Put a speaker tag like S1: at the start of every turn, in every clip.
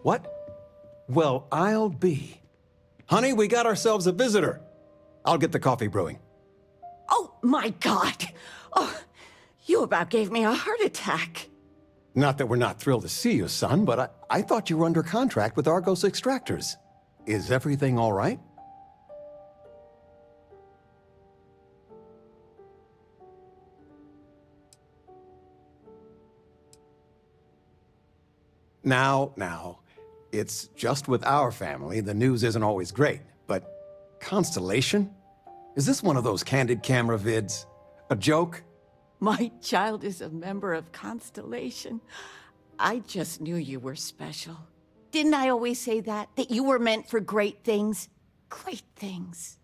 S1: What? Well, I'll be. Honey, we got ourselves a visitor. I'll get the coffee brewing.
S2: Oh, my God. Oh, you about gave me a heart attack.
S1: Not that we're not thrilled to see you, son, but I thought you were under contract with Argos Extractors. Is everything all right? Now, it's just with our family, the news isn't always great, but Constellation? Is this one of those candid camera vids? A joke?
S2: My child is a member of Constellation. I just knew you were special. Didn't I always say that? That you were meant for great things? Great things.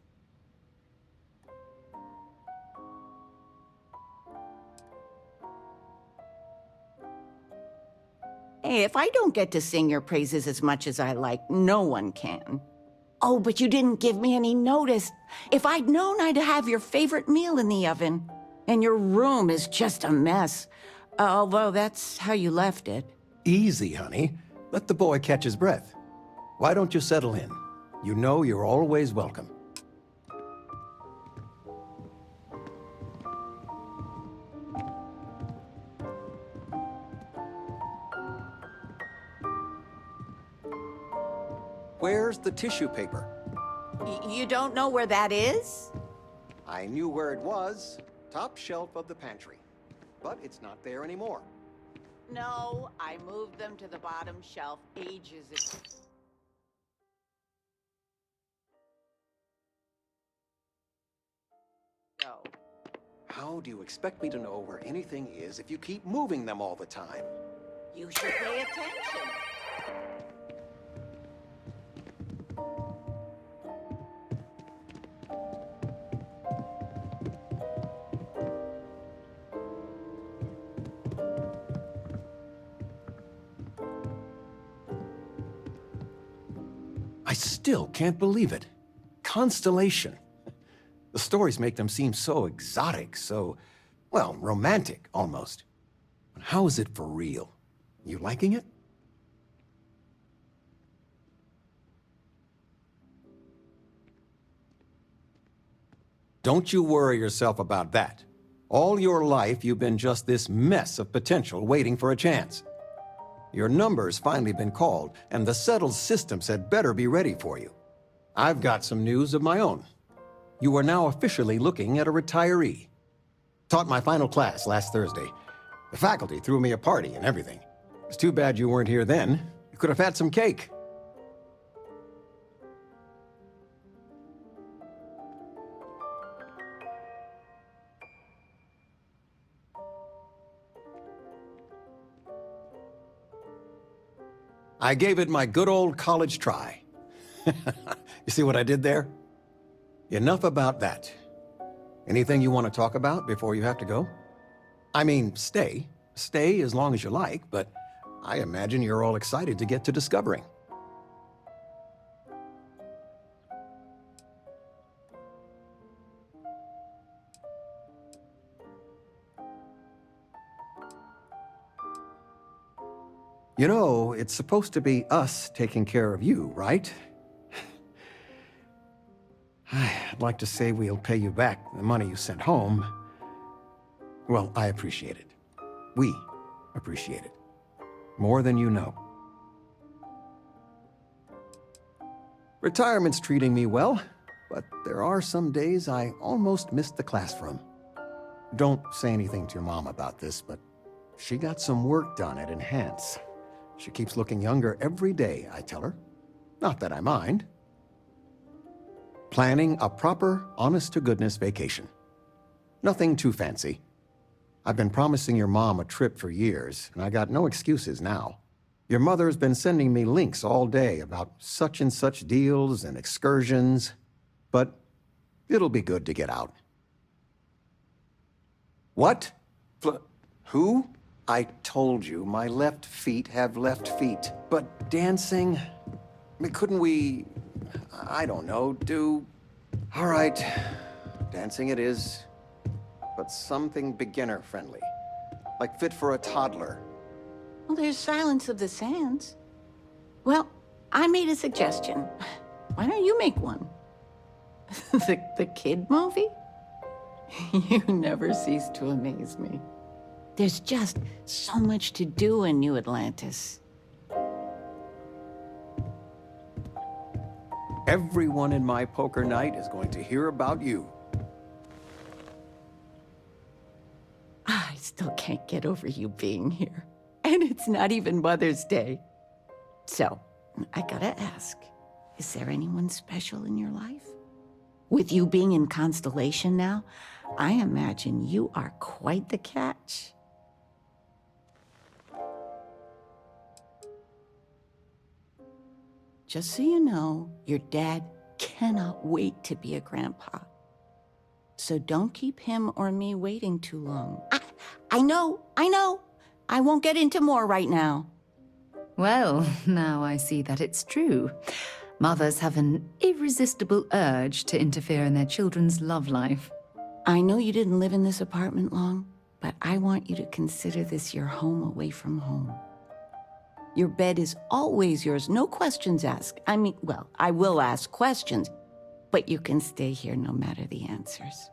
S2: Hey, if I don't get to sing your praises as much as I like, no one can. Oh, but you didn't give me any notice. If I'd known, I'd have your favorite meal in the oven. And your room is just a mess. Although that's how you left it.
S1: Easy, honey. Let the boy catch his breath. Why don't you settle in? You know you're always welcome. Where's the tissue paper?
S2: You don't know where that is?
S1: I knew where it was. Top shelf of the pantry. But it's not there anymore.
S2: No, I moved them to the bottom shelf ages ago.
S1: How do you expect me to know where anything is if you keep moving them all the time?
S2: You should pay attention.
S1: I still can't believe it. Constellation. The stories make them seem so exotic, so, well, romantic, almost. But how is it for real? You liking it? Don't you worry yourself about that. All your life, you've been just this mess of potential waiting for a chance. Your number's finally been called, and the settled systems had better be ready for you. I've got some news of my own. You are now officially looking at a retiree. Taught my final class last Thursday. The faculty threw me a party and everything. It's too bad you weren't here then. You could have had some cake. I gave it my good old college try. You see what I did there? Enough about that. Anything you want to talk about before you have to go? I mean, stay. Stay as long as you like, but I imagine you're all excited to get to discovering. You know, it's supposed to be us taking care of you, right? I'd like to say we'll pay you back the money you sent home. Well, I appreciate it. We appreciate it. More than you know. Retirement's treating me well, but there are some days I almost missed the class from. Don't say anything to your mom about this, but she got some work done at Enhance. She keeps looking younger every day, I tell her. Not that I mind. Planning a proper, honest-to-goodness vacation. Nothing too fancy. I've been promising your mom a trip for years, and I got no excuses now. Your mother's been sending me links all day about such and such deals and excursions, but it'll be good to get out. What? Who? I told you, my left feet have left feet. But dancing? Couldn't we, I don't know, do... All right, dancing it is, but something beginner-friendly, like fit for a toddler.
S2: Well, there's Silence of the Sands. Well, I made a suggestion. Why don't you make one? The kid movie? You never cease to amaze me. There's just so much to do in New Atlantis.
S1: Everyone in my poker night is going to hear about you.
S2: I still can't get over you being here. And it's not even Mother's Day. So, I gotta ask, is there anyone special in your life? With you being in Constellation now, I imagine you are quite the catch. Just so you know, your dad cannot wait to be a grandpa. So don't keep him or me waiting too long. I know. I won't get into more right now.
S3: Well, now I see that it's true. Mothers have an irresistible urge to interfere in their children's love life.
S2: I know you didn't live in this apartment long, but I want you to consider this your home away from home. Your bed is always yours, no questions asked. I mean, well, I will ask questions, but you can stay here no matter the answers.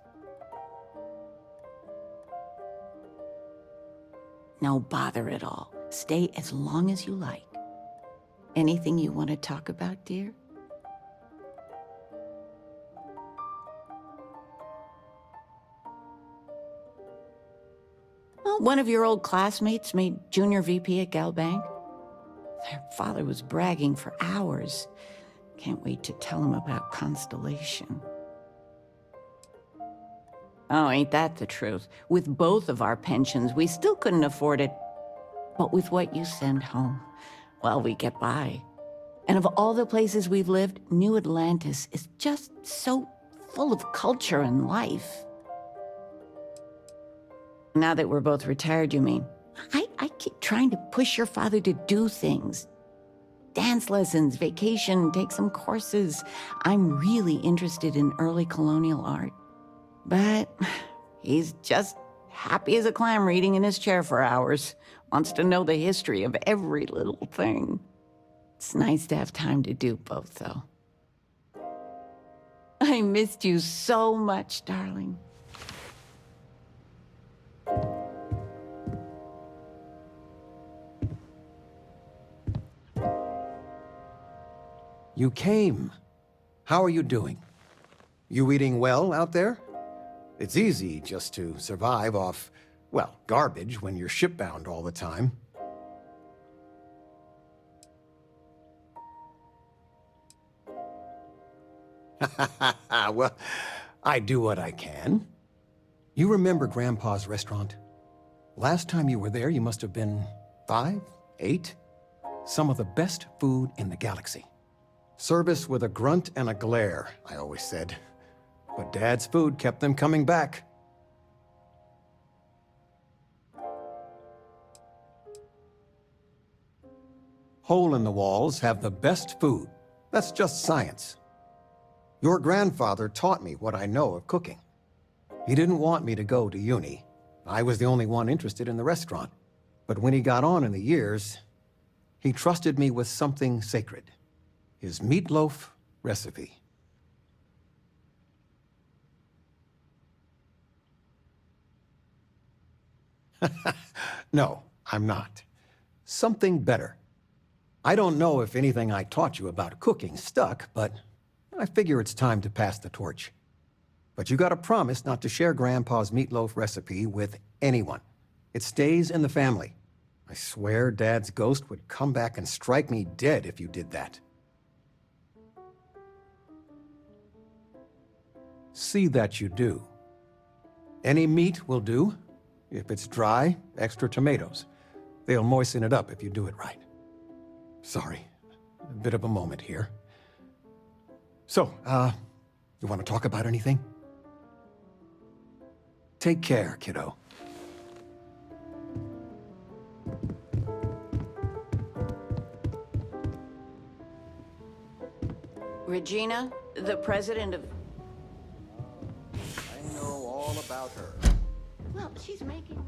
S2: No bother at all. Stay as long as you like. Anything you want to talk about, dear? Well, one of your old classmates made junior VP at Galbank. Their father was bragging for hours. Can't wait to tell him about Constellation. Oh, ain't that the truth? With both of our pensions, we still couldn't afford it. But with what you send home, well, we get by. And of all the places we've lived, New Atlantis is just so full of culture and life. Now that we're both retired, you mean? I keep trying to push your father to do things. Dance lessons, vacation, take some courses. I'm really interested in early colonial art. But he's just happy as a clam reading in his chair for hours. Wants to know the history of every little thing. It's nice to have time to do both, though. I missed you so much, darling.
S1: You came. How are you doing? You eating well out there? It's easy just to survive off, well, garbage when you're shipbound all the time. Well, I do what I can. You remember Grandpa's restaurant? Last time you were there, you must have been 5, 8? Some of the best food in the galaxy. Service with a grunt and a glare, I always said. But Dad's food kept them coming back. Hole-in-the-walls have the best food. That's just science. Your grandfather taught me what I know of cooking. He didn't want me to go to uni. I was the only one interested in the restaurant. But when he got on in the years, he trusted me with something sacred. His meatloaf recipe. No, I'm not. Something better. I don't know if anything I taught you about cooking stuck, but I figure it's time to pass the torch. But you gotta promise not to share Grandpa's meatloaf recipe with anyone. It stays in the family. I swear Dad's ghost would come back and strike me dead if you did that. See that you do. Any meat will do. If it's dry, extra tomatoes. They'll moisten it up if you do it right. Sorry, a bit of a moment here. So, you want to talk about anything? Take care, kiddo.
S2: Regina, the president of...
S1: I know all about her.
S2: Well, she's making...